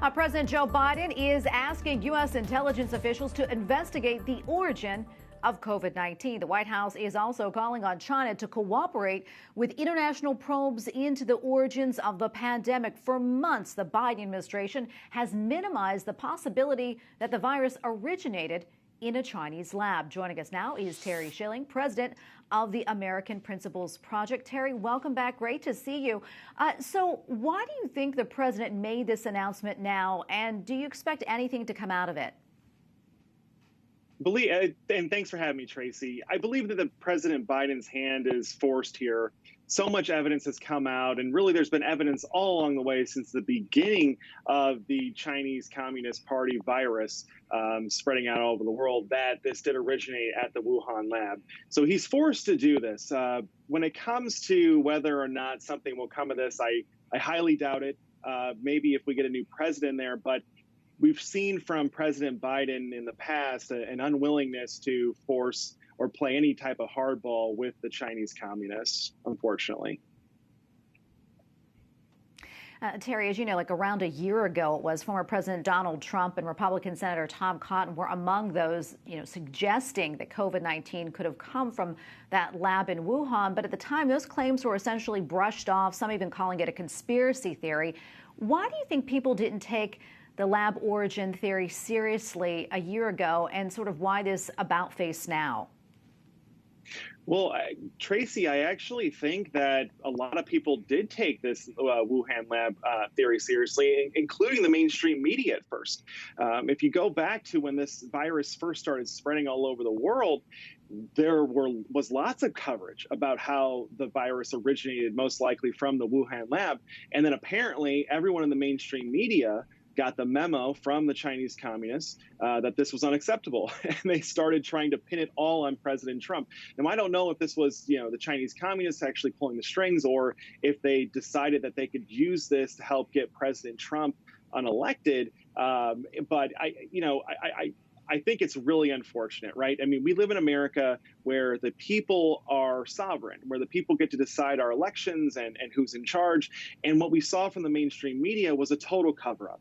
President Joe Biden is asking U.S. intelligence officials to investigate the origin of COVID-19. The White House is also calling on China to cooperate with international probes into the origins of the pandemic. For months, the Biden administration has minimized the possibility that the virus originated in a Chinese lab. Joining us now is Terry Schilling, president of the American Principles Project. Terry, welcome back. Great to see you. So why do you think the president made this announcement now, and do you expect anything to come out of it? And thanks for having me, Tracy. I believe that the President Biden's hand is forced here. So much evidence has come out, and really there's been evidence all along the way since the beginning of the Chinese Communist Party virus spreading out all over the world that this did originate at the Wuhan lab. So he's forced to do this. When it comes to whether or not something will come of this, I highly doubt it. Maybe if we get a new president there, but we've seen from President Biden in the past an unwillingness to force or play any type of hardball with the Chinese communists, unfortunately. Terry, as you know, like around a year ago, it was former President Donald Trump and Republican Senator Tom Cotton were among those, suggesting that COVID-19 could have come from that lab in Wuhan. But at the time, those claims were essentially brushed off, some even calling it a conspiracy theory. Why do you think people didn't take the lab origin theory seriously a year ago, and sort of why this about face now? Well, Tracy, I actually think that a lot of people did take this Wuhan lab theory seriously, including the mainstream media at first. If you go back to when this virus first started spreading all over the world, there was lots of coverage about how the virus originated most likely from the Wuhan lab. And then apparently everyone in the mainstream media got the memo from the Chinese communists that this was unacceptable. And they started trying to pin it all on President Trump. Now, I don't know if this was, the Chinese communists actually pulling the strings, or if they decided that they could use this to help get President Trump unelected. But I think it's really unfortunate, right? I mean, we live in America where the people are sovereign, where the people get to decide our elections and who's in charge. And what we saw from the mainstream media was a total cover-up.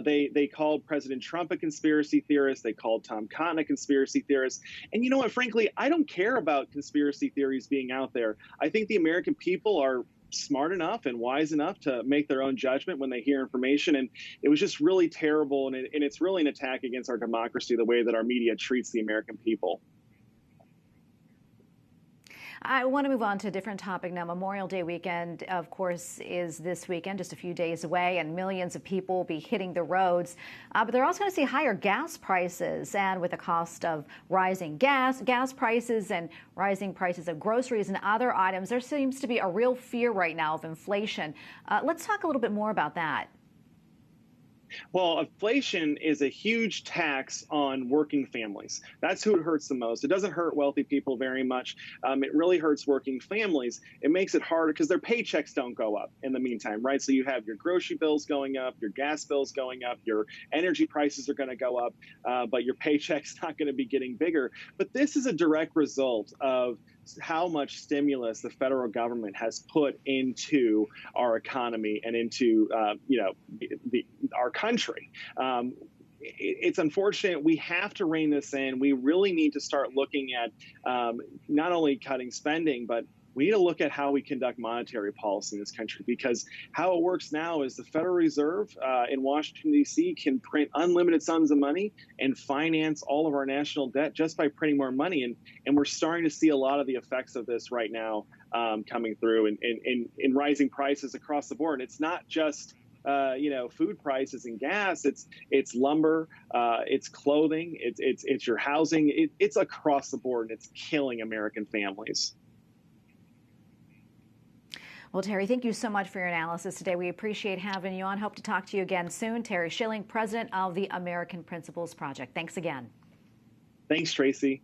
They called President Trump a conspiracy theorist. They called Tom Cotton a conspiracy theorist. And you know what, frankly, I don't care about conspiracy theories being out there. I think the American people are smart enough and wise enough to make their own judgment when they hear information. And it was just really terrible. And it's really an attack against our democracy, the way that our media treats the American people. I want to move on to a different topic now. Memorial Day weekend, of course, is this weekend, just a few days away, and millions of people will be hitting the roads. But they're also going to see higher gas prices, and with the cost of rising gas prices and rising prices of groceries and other items, there seems to be a real fear right now of inflation. Let's talk a little bit more about that. Well, inflation is a huge tax on working families. That's who it hurts the most. It doesn't hurt wealthy people very much. It really hurts working families. It makes it harder because their paychecks don't go up in the meantime, right? So you have your grocery bills going up, your gas bills going up, your energy prices are going to go up, but your paycheck's not going to be getting bigger. But this is a direct result of how much stimulus the federal government has put into our economy and into our country. It's unfortunate. We have to rein this in. We really need to start looking at not only cutting spending, but we need to look at how we conduct monetary policy in this country, because how it works now is the Federal Reserve in Washington, D.C. can print unlimited sums of money and finance all of our national debt just by printing more money. And we're starting to see a lot of the effects of this right now coming through in rising prices across the board. It's not just food prices and gas. It's lumber, it's clothing, it's your housing. It's across the board, and it's killing American families. Well, Terry, thank you so much for your analysis today. We appreciate having you on. Hope to talk to you again soon. Terry Schilling, president of the American Principles Project. Thanks again. Thanks, Tracy.